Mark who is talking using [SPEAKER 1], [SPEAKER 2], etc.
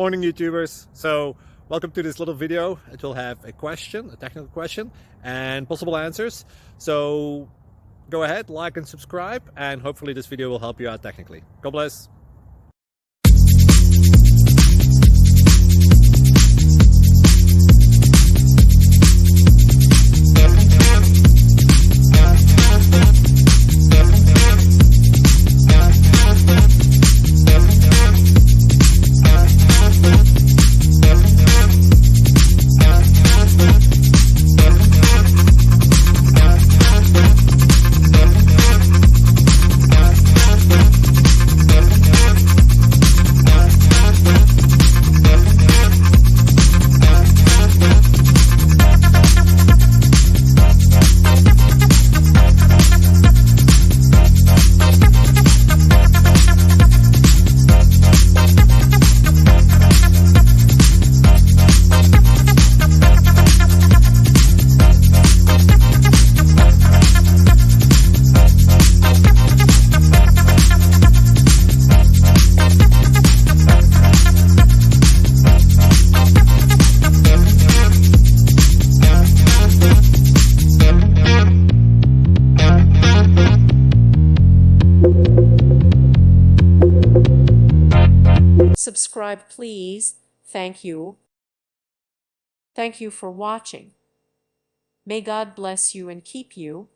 [SPEAKER 1] Morning, YouTubers. So welcome to this little video. It will have a question, a technical question, and possible answers. So go ahead, like and subscribe, and hopefully this video will help you out technically. God bless.
[SPEAKER 2] Subscribe, please. Thank you. Thank you for watching. May God bless you and keep you.